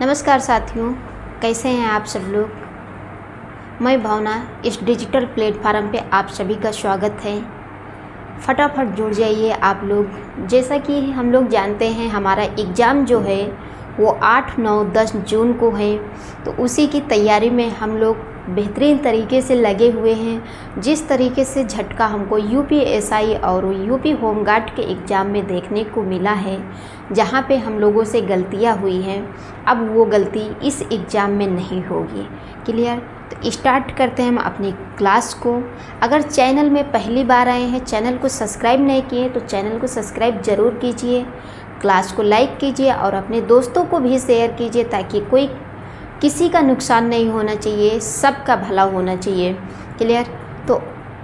नमस्कार साथियों, कैसे हैं आप सब लोग। मैं भावना इस डिजिटल प्लेटफार्म पे आप सभी का स्वागत है। फटाफट जुड़ जाइए आप लोग। जैसा कि हम लोग जानते हैं हमारा एग्ज़ाम जो है वो 8, 9, 10 जून को है, तो उसी की तैयारी में हम लोग बेहतरीन तरीके से लगे हुए हैं। जिस तरीके से झटका हमको यूपीएसआई और यूपी होमगार्ड के एग्ज़ाम में देखने को मिला है, जहाँ पे हम लोगों से गलतियाँ हुई हैं, अब वो गलती इस एग्ज़ाम में नहीं होगी। क्लियर? तो स्टार्ट करते हैं हम अपनी क्लास को। अगर चैनल में पहली बार आए हैं, चैनल को सब्सक्राइब नहीं किए तो चैनल को सब्सक्राइब ज़रूर कीजिए, क्लास को लाइक कीजिए और अपने दोस्तों को भी शेयर कीजिए, ताकि किसी का नुकसान नहीं होना चाहिए, सबका भला होना चाहिए। क्लियर? तो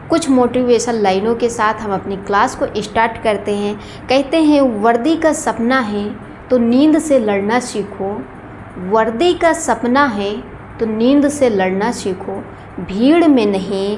कुछ मोटिवेशन लाइनों के साथ हम अपनी क्लास को स्टार्ट करते हैं। कहते हैं वर्दी का सपना है तो नींद से लड़ना सीखो, वर्दी का सपना है तो नींद से लड़ना सीखो, भीड़ में नहीं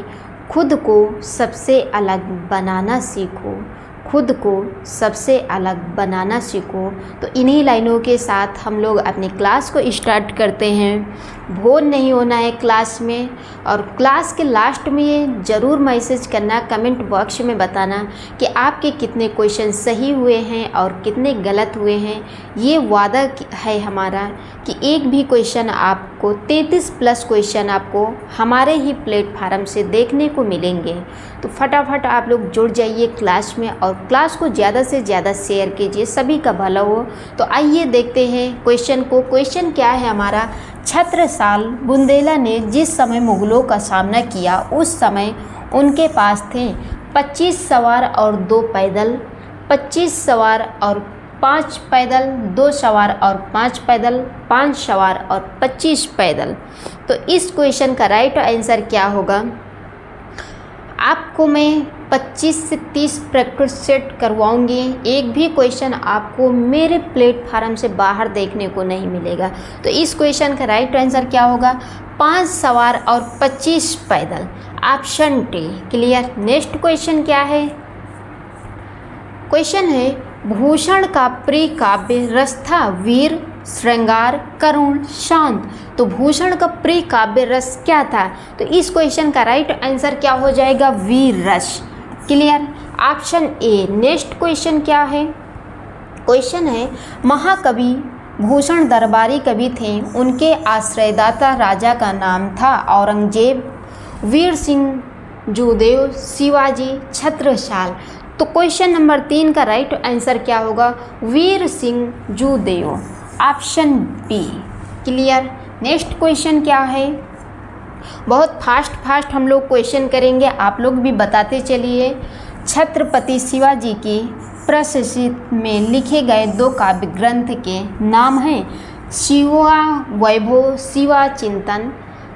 खुद को सबसे अलग बनाना सीखो, खुद को सबसे अलग बनाना सीखो। तो इन्हीं लाइनों के साथ हम लोग अपनी क्लास को स्टार्ट करते हैं। बोर नहीं होना है क्लास में, और क्लास के लास्ट में ये ज़रूर मैसेज करना, कमेंट बॉक्स में बताना कि आपके कितने क्वेश्चन सही हुए हैं और कितने गलत हुए हैं। ये वादा है हमारा कि एक भी क्वेश्चन आपको 33+ क्वेश्चन आपको हमारे ही प्लेटफार्म से देखने को मिलेंगे। तो फटाफट आप लोग जुड़ जाइए क्लास में और क्लास को ज़्यादा से ज़्यादा शेयर कीजिए, सभी का भला हो। तो आइए देखते हैं क्वेश्चन को। क्वेश्चन क्या है हमारा, छत्रसाल बुंदेला ने जिस समय मुग़लों का सामना किया उस समय उनके पास थे 25 सवार और 2 पैदल, 25 सवार और 5 पैदल, 2 सवार और 5 पैदल, 5 सवार और 25 पैदल। तो इस क्वेश्चन का राइट आंसर क्या होगा? आपको मैं 25 से 30 प्रैक्टिस सेट करवाऊंगी, एक भी क्वेश्चन आपको मेरे प्लेटफार्म से बाहर देखने को नहीं मिलेगा। तो इस क्वेश्चन का राइट आंसर क्या होगा? 5 सवार और 25 पैदल, option D. Clear? Next question क्या है? क्वेश्चन है भूषण का प्रिय काव्य रस था वीर, श्रृंगार, करुण, शांत। तो भूषण का प्रिय काव्य रस क्या था? तो इस क्वेश्चन का राइट आंसर क्या हो जाएगा? वीर रस। Clear? Option A. Next question क्या है? क्वेश्चन है महाकवि भूषण दरबारी कवि थे, उनके आश्रयदाता राजा का नाम था औरंगजेब, वीर सिंह, जूदेव, शिवाजी, छत्रसाल। तो क्वेश्चन नंबर 3 का राइट आंसर क्या होगा? Veer Singh Judev, option B. Clear? Next question क्या है? बहुत फास्ट हम लोग क्वेश्चन करेंगे, आप लोग भी बताते चलिए। छत्रपति शिवाजी की प्रशस्ति में लिखे गए 2 काव्य ग्रंथ के नाम हैं शिवा वैभव, शिवा चिंतन,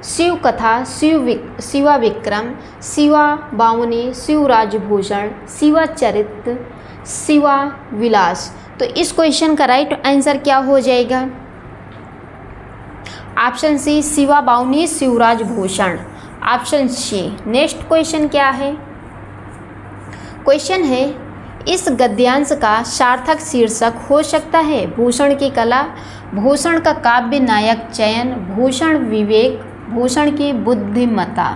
शिव कथा, शिवा विक्रम, शिवा बावनी, शिवराजभूषण, शिवा चरित्र, शिवा विलास। तो इस क्वेश्चन का राइट आंसर क्या हो जाएगा? Option C, Shiva Bawani, Shivrajbhushan, option C. Next question क्या है? क्वेश्चन है इस गद्यांश का सार्थक शीर्षक हो सकता है भूषण की कला, भूषण का काव्य नायक चयन, भूषण विवेक, भूषण की बुद्धिमत्ता।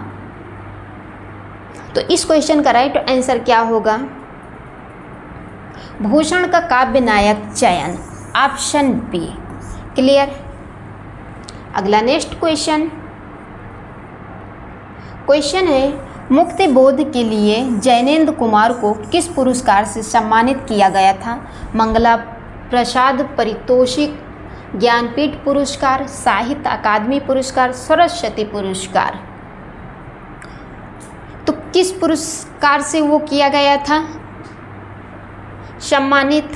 तो इस क्वेश्चन का राइट आंसर क्या होगा? भूषण का काव्य नायक चयन, ऑप्शन बी। क्लियर? अगला नेक्स्ट क्वेश्चन। क्वेश्चन है मुक्ति बोध के लिए जैनेन्द्र कुमार को किस पुरस्कार से सम्मानित किया गया था? मंगला प्रसाद पारितोषिक, ज्ञानपीठ पुरस्कार, साहित्य अकादमी पुरस्कार, सरस्वती पुरस्कार। तो किस पुरस्कार से वो किया गया था सम्मानित?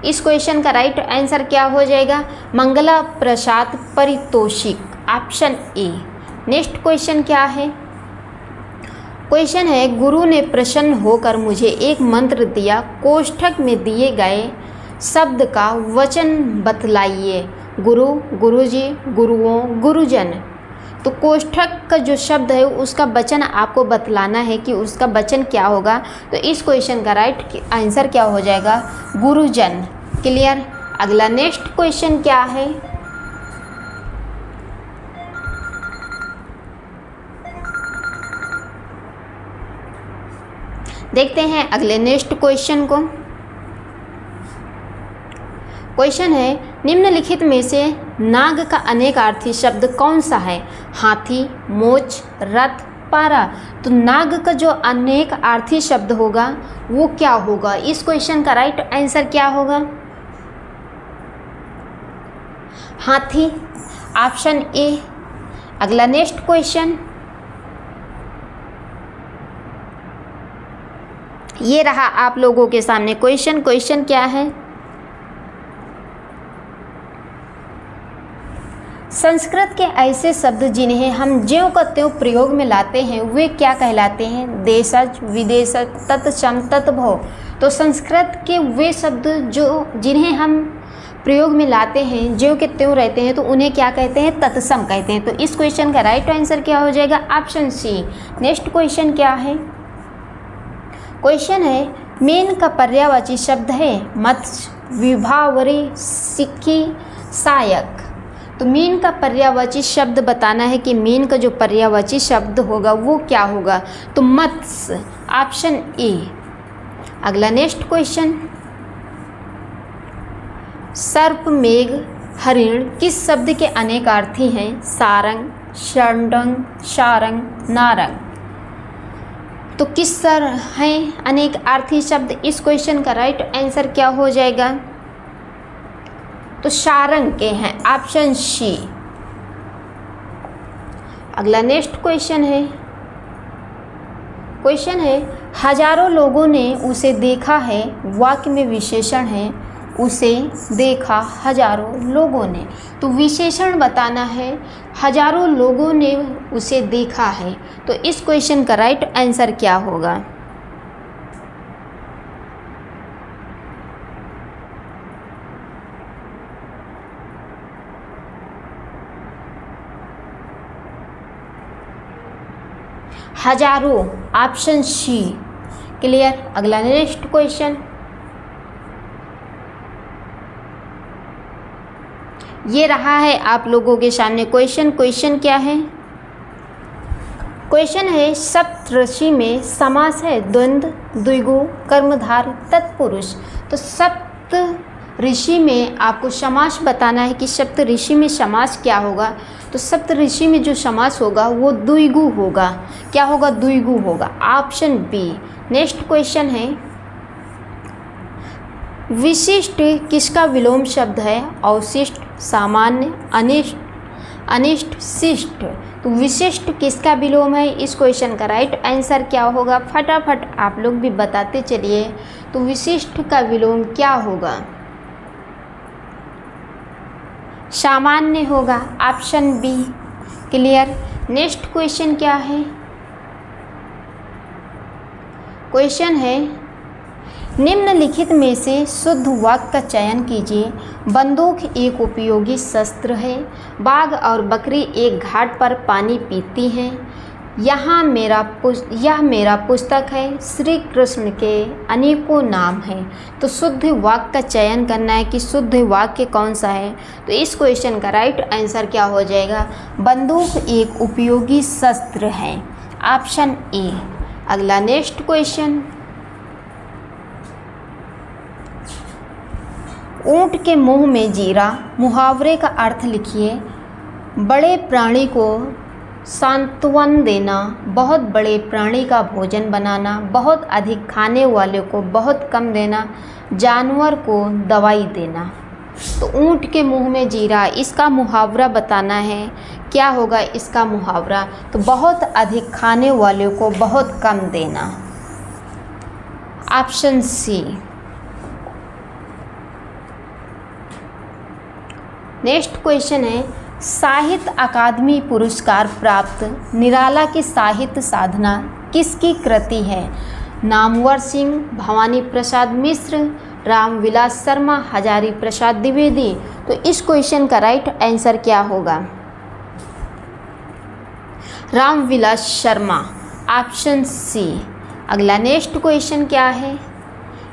इस क्वेश्चन का राइट आंसर क्या हो जाएगा? मंगला प्रसाद पारितोषिक, ऑप्शन ए। नेक्स्ट क्वेश्चन क्या है? क्वेश्चन है गुरु ने प्रसन्न होकर मुझे एक मंत्र दिया, कोष्ठक में दिए गए शब्द का वचन बतलाइए। गुरु, गुरुजी, गुरुओं, गुरुजन। तो कोष्ठक का जो शब्द है उसका वचन आपको बतलाना है कि उसका वचन क्या होगा। तो इस क्वेश्चन का राइट आंसर क्या हो जाएगा? गुरुजन। क्लियर? अगला नेक्स्ट क्वेश्चन क्या है? देखते हैं अगले नेक्स्ट क्वेश्चन को। क्वेश्चन है, निम्नलिखित में से नाग का अनेकार्थी शब्द कौन सा है? हाथी, मोच, रथ, पारा। तो नाग का जो अनेक अर्थी शब्द होगा वो क्या होगा? इस क्वेश्चन का राइट आंसर क्या होगा? हाथी, ऑप्शन ए। अगला नेक्स्ट क्वेश्चन, ये रहा आप लोगों के सामने क्वेश्चन। क्वेश्चन क्या है? संस्कृत के ऐसे शब्द जिन्हें हम ज्यों का त्यों प्रयोग में लाते हैं वे क्या कहलाते हैं? देशज, विदेशज, तत्सम, तत्भव। तो संस्कृत के वे शब्द जिन्हें हम प्रयोग में लाते हैं, ज्यों के त्यों रहते हैं, तो उन्हें क्या कहते हैं? तत्सम कहते हैं। तो इस क्वेश्चन का राइट आंसर क्या हो जाएगा? Option C. नेक्स्ट क्वेश्चन क्या है? क्वेश्चन है, मीन का पर्यायवाची शब्द है मत्स्य, विभावरी, सिक्की, सहायक। तो मीन का पर्यायवाची शब्द बताना है कि मीन का जो पर्यायवाची शब्द होगा वो क्या होगा? तो मत्स्य, ऑप्शन ए। अगला नेक्स्ट क्वेश्चन, सर्प, मेघ, हरिण किस शब्द के अनेकार्थी हैं? सारंग, षडंग, शारंग, नारंग। तो किस सर हैं अनेक अर्थी शब्द? इस क्वेश्चन का राइट आंसर क्या हो जाएगा? तो शारंग के हैं, ऑप्शन सी। अगला नेक्स्ट क्वेश्चन है, हजारों लोगों ने उसे देखा है, वाक्य में विशेषण है उसे देखा हजारों लोगों ने। तो विशेषण बताना है, हजारों लोगों ने उसे देखा है। तो इस क्वेश्चन का राइट आंसर क्या होगा? हजारों, ऑप्शन सी। क्लियर। अगला नेक्स्ट क्वेश्चन, ये रहा है आप लोगों के सामने क्वेश्चन। क्वेश्चन क्या है? क्वेश्चन है, सप्तऋषि में समास है द्वंद्व, द्विगु, कर्मधार, तत्पुरुष। तो सप्त ऋषि में आपको समास बताना है कि सप्त ऋषि में समास क्या होगा। तो सप्त ऋषि में जो समास होगा वो द्विगु होगा। क्या होगा? द्विगु होगा, ऑप्शन बी। नेक्स्ट क्वेश्चन है, विशिष्ट किसका विलोम शब्द है? अवशिष्ट, सामान्य, अनिष्ट, अनिष्ट, शिष्ट। तो विशिष्ट किसका विलोम है? इस क्वेश्चन का राइट आंसर क्या होगा? फटाफट आप लोग भी बताते चलिए। तो विशिष्ट का विलोम क्या होगा? सामान्य होगा, option B. Clear. Next question क्या है? क्वेश्चन है, निम्नलिखित में से शुद्ध वाक्य का चयन कीजिए। बंदूक एक उपयोगी शस्त्र है। बाघ और बकरी एक घाट पर पानी पीती हैं। यह मेरा पुस्तक है। श्री कृष्ण के अनेकों नाम हैं। तो शुद्ध वाक्य का चयन करना है कि शुद्ध वाक्य कौन सा है। तो इस क्वेश्चन का राइट आंसर क्या हो जाएगा? बंदूक एक उपयोगी शस्त्र है, ऑप्शन ए। अगला नेक्स्ट क्वेश्चन, ऊंट के मुंह में जीरा। मुहावरे का अर्थ लिखिए। बड़े प्राणी को सांत्वन देना, बहुत बड़े प्राणी का भोजन बनाना, बहुत अधिक खाने वाले को बहुत कम देना, जानवर को दवाई देना। तो ऊंट के मुंह में जीरा, इसका मुहावरा बताना है। क्या होगा इसका मुहावरा? तो बहुत अधिक खाने वाले को बहुत कम देना, ऑप्शन सी। नेक्स्ट क्वेश्चन है, साहित्य अकादमी पुरस्कार प्राप्त निराला की साहित्य साधना किसकी कृति है? नामवर सिंह, भवानी प्रसाद मिश्र, रामविलास शर्मा, हजारी प्रसाद द्विवेदी। तो इस क्वेश्चन का राइट आंसर क्या होगा? Ramvilas Sharma, option C. अगला नेक्स्ट क्वेश्चन क्या है?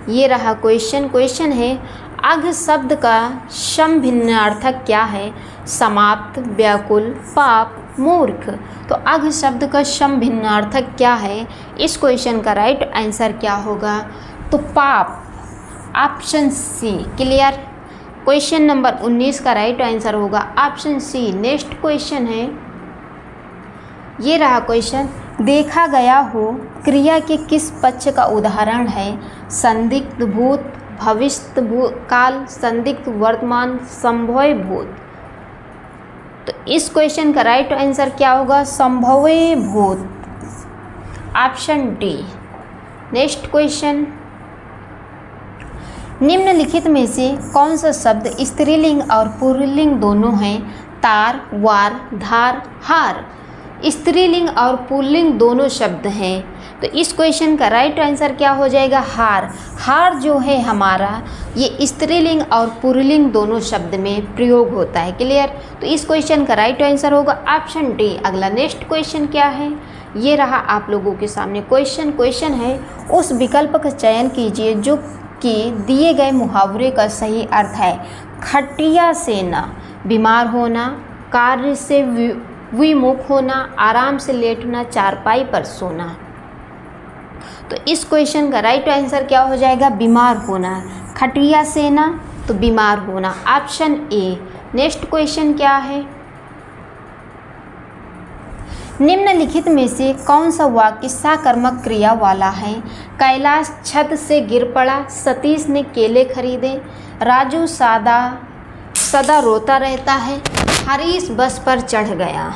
ये रहा क्वेश्चन। क्वेश्चन है, अघ शब्द का समभिन्नार्थक क्या है? समाप्त, व्याकुल, पाप, मूर्ख। तो अघ शब्द का सम भिन्नार्थक क्या है, इस क्वेश्चन का राइट आंसर क्या होगा, तो पाप, option C. Clear. Question number 19 का राइट आंसर होगा ऑप्शन सी। नेक्स्ट क्वेश्चन है, ये रहा क्वेश्चन, देखा गया हो क्रिया के किस पक्ष का उदाहरण है, संदिग्ध भूत, भविष्य काल, संदिग्ध वर्तमान, संभव भूत। तो इस क्वेश्चन का राइट आंसर क्या होगा, संभव भूत, ऑप्शन डी। नेक्स्ट क्वेश्चन, निम्नलिखित में से कौन सा शब्द स्त्रीलिंग और पुल्लिंग दोनों हैं, तार, वार, धार, हार। स्त्रीलिंग और पुल्लिंग दोनों शब्द हैं, तो इस क्वेश्चन का राइट आंसर क्या हो जाएगा, हार। हार जो है हमारा ये स्त्रीलिंग और पुल्लिंग दोनों शब्द में प्रयोग होता है। क्लियर। तो इस क्वेश्चन का राइट आंसर होगा ऑप्शन डी। अगला नेक्स्ट क्वेश्चन क्या है, ये रहा आप लोगों के सामने क्वेश्चन है, उस विकल्प का चयन कीजिए जो कि दिए गए मुहावरे का सही अर्थ है। खटिया सेना, बीमार होना, कार्य से विमुख होना, आराम से लेटना, चारपाई पर सोना। तो इस क्वेश्चन का राइट आंसर क्या हो जाएगा, बीमार होना। खटिया सेना तो बीमार होना, ऑप्शन ए। नेक्स्ट क्वेश्चन क्या है, निम्नलिखित में से कौन सा वाक्य साकर्मक क्रिया वाला है, कैलाश छत से गिर पड़ा, सतीश ने केले खरीदे, राजू सदा रोता रहता है, हरीश बस पर चढ़ गया।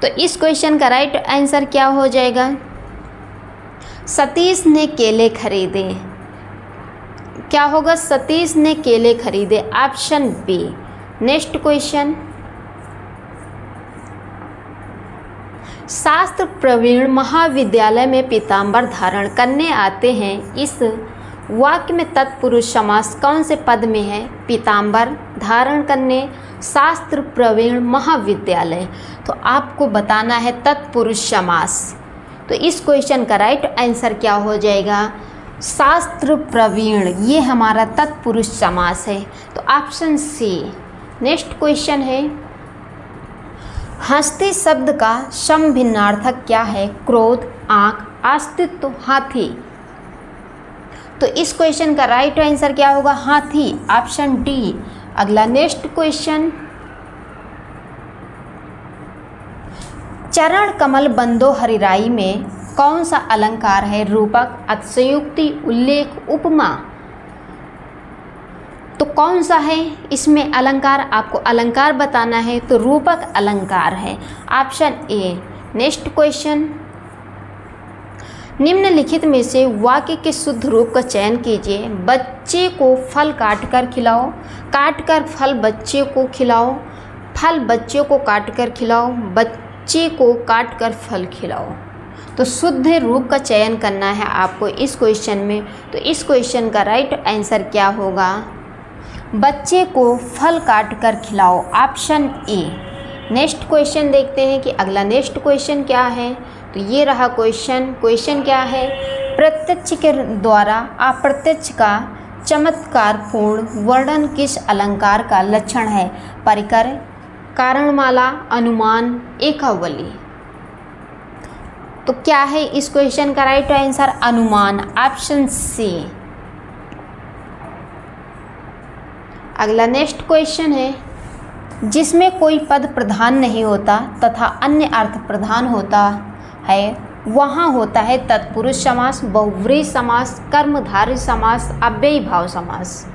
तो इस क्वेश्चन का राइट आंसर क्या हो जाएगा, सतीश ने केले खरीदे। क्या होगा, सतीश ने केले खरीदे, ऑप्शन बी। नेक्स्ट क्वेश्चन, शास्त्र प्रवीण महाविद्यालय में पीताम्बर धारण करने आते हैं, इस वाक्य में तत्पुरुष समास कौन से पद में है, पीताम्बर धारण करने, शास्त्र प्रवीण महाविद्यालय। तो आपको बताना है तत्पुरुष समास। तो इस क्वेश्चन का राइट आंसर क्या हो जाएगा, शास्त्र प्रवीण, ये हमारा तत्पुरुष समास है, तो ऑप्शन सी। नेक्स्ट क्वेश्चन है, हस्ती शब्द का सम भिन्नार्थक क्या है, क्रोध, आँख, अस्तित्व, हाथी। तो इस क्वेश्चन का राइट आंसर क्या होगा, हाथी, ऑप्शन डी। अगला नेक्स्ट क्वेश्चन, चरण कमल बंदो हरिराई में कौन सा अलंकार है, रूपक, अतिशयोक्ति, उल्लेख, उपमा। तो कौन सा है इसमें अलंकार, आपको अलंकार बताना है, तो रूपक अलंकार है, ऑप्शन ए। नेक्स्ट क्वेश्चन, निम्नलिखित में से वाक्य के शुद्ध रूप का चयन कीजिए, बच्चे को फल काट कर खिलाओ, काट कर फल बच्चे को खिलाओ, फल बच्चे को काट कर खिलाओ, बच्चे को काट कर फल खिलाओ। तो शुद्ध रूप का चयन करना है आपको इस क्वेश्चन में। तो इस क्वेश्चन का राइट आंसर क्या होगा, बच्चे को फल काट कर खिलाओ, ऑप्शन ए। नेक्स्ट क्वेश्चन देखते हैं कि अगला नेक्स्ट क्वेश्चन क्या है। तो ये रहा क्वेश्चन क्या है, प्रत्यक्ष के द्वारा अप्रत्यक्ष का चमत्कारपूर्ण वर्णन किस अलंकार का लक्षण है, परिकर, कारणमाला, अनुमान, एकावली। तो क्या है इस क्वेश्चन का राइट आंसर, अनुमान, ऑप्शन सी। अगला नेक्स्ट क्वेश्चन है, जिसमें कोई पद प्रधान नहीं होता तथा अन्य अर्थ प्रधान होता है, वहाँ होता है तत्पुरुष समास, बहुव्रीहि समास, कर्मधारय समास, अव्ययी भाव समास।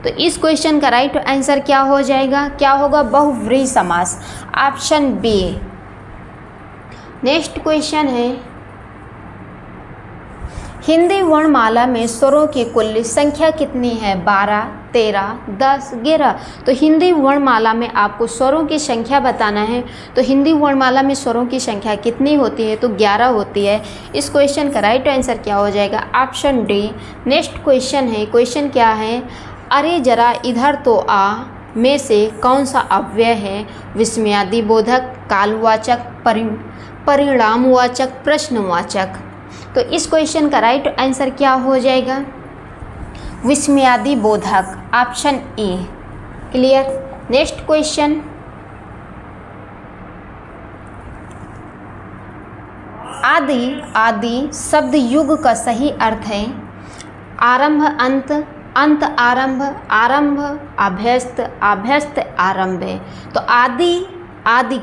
तो इस क्वेश्चन का राइट आंसर क्या हो जाएगा, क्या होगा, बहुव्रीहि समास, ऑप्शन बी। नेक्स्ट क्वेश्चन है, हिंदी वर्णमाला में स्वरों की कुल संख्या कितनी है, 12, 13, 10, 11। तो हिंदी वर्णमाला में आपको स्वरों की संख्या बताना है। तो हिंदी वर्णमाला में स्वरों की संख्या कितनी होती है, तो 11 होती है। इस क्वेश्चन का राइट आंसर क्या हो जाएगा, ऑप्शन डी। नेक्स्ट क्वेश्चन है, क्वेश्चन क्या है, अरे जरा इधर तो आ में से कौन सा अव्यय है, विस्मयादि बोधक, कालवाचक, परिणामवाचक, प्रश्नवाचक। तो इस क्वेश्चन का राइट आंसर क्या हो जाएगा, विस्मयादि बोधक, option A. Clear. Next question, आदि आदि शब्द युग का सही अर्थ है आरंभ अंत, अंत आरंभ, आरंभ अभ्यस्त, अभ्यस्त आरंभ है। तो आदि आदि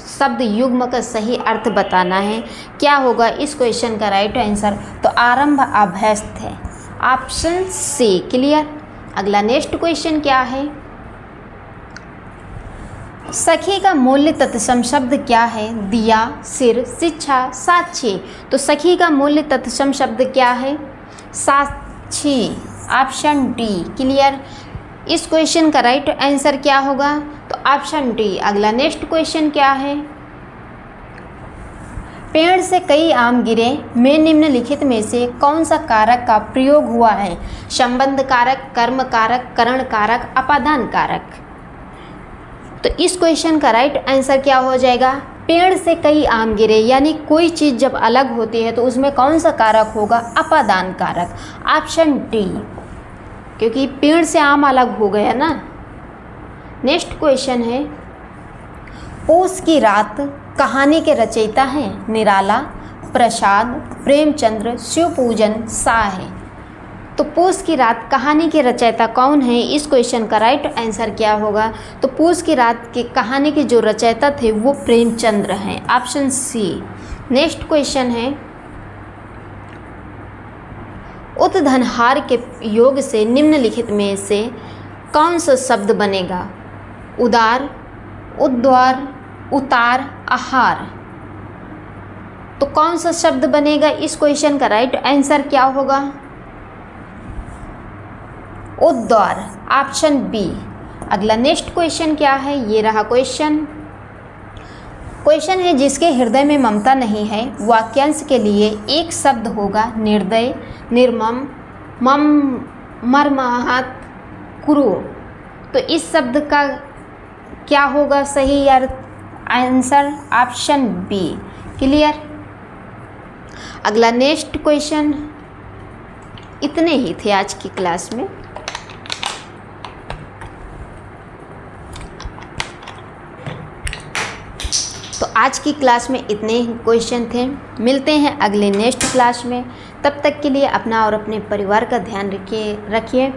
शब्द युग्म का सही अर्थ बताना है। क्या होगा इस क्वेश्चन का राइट आंसर? तो आरंभ अभ्यस्त है, ऑप्शन सी। क्लियर। अगला नेक्स्ट क्वेश्चन क्या है? सखी का मूल्य तत्सम शब्द क्या है? दिया, सिर, शिक्षा, साक्षी। तो सखी का मूल्य तत्सम शब्द क्या है? साक्षी, ऑप्शन डी। क्लियर। इस क्वेश्चन का राइट आंसर क्या होगा? तो ऑप्शन डी। अगला नेक्स्ट क्वेश्चन क्या है? पेड़ से कई आम गिरे में निम्नलिखित में से कौन सा कारक का प्रयोग हुआ है? संबंध कारक, कर्म कारक, करण कारक, अपादान कारक। तो इस क्वेश्चन का राइट आंसर क्या हो जाएगा? पेड़ से कई आम गिरे, यानी कोई चीज़ जब अलग होती है तो उसमें कौन सा कारक होगा? अपादान कारक, ऑप्शन डी, क्योंकि पेड़ से आम अलग हो गया ना। नेक्स्ट क्वेश्चन है, पौष की रात कहानी के रचयिता हैं निराला, प्रसाद, प्रेमचंद्र, शिवपूजन, शाह है। तो पौष की रात कहानी के रचयिता कौन है? इस क्वेश्चन का राइट आंसर क्या होगा? तो पौष की रात की कहानी के जो रचयिता थे वो प्रेमचंद्र हैं, ऑप्शन सी। नेक्स्ट क्वेश्चन है, उतधनहार के योग से निम्नलिखित में से कौन सा शब्द बनेगा? उदार, उद्वार, उतार, आहार। तो कौन सा शब्द बनेगा? इस क्वेश्चन का राइट आंसर क्या होगा? उद्वार, ऑप्शन बी। अगला नेक्स्ट क्वेश्चन क्या है? ये रहा क्वेश्चन। क्वेश्चन है, जिसके हृदय में ममता नहीं है वाक्यांश के लिए एक शब्द होगा निर्दय, निर्मम, मम, मर्माहत, कुरु। तो इस शब्द का क्या होगा सही आंसर? Option B. क्लियर। अगला नेक्स्ट क्वेश्चन। इतने ही थे आज की क्लास में। तो आज की क्लास में इतने ही क्वेश्चन थे। मिलते हैं अगले नेक्स्ट क्लास में। तब तक के लिए अपना और अपने परिवार का ध्यान रखिए।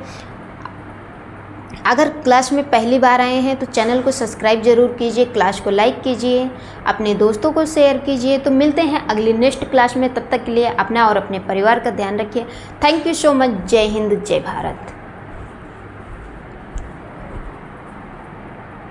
अगर क्लास में पहली बार आए हैं तो चैनल को सब्सक्राइब जरूर कीजिए, क्लास को लाइक कीजिए, अपने दोस्तों को शेयर कीजिए। तो मिलते हैं अगली नेक्स्ट क्लास में। तब तक के लिए अपना और अपने परिवार का ध्यान रखिए। Thank you so much. जय हिंद, जय भारत।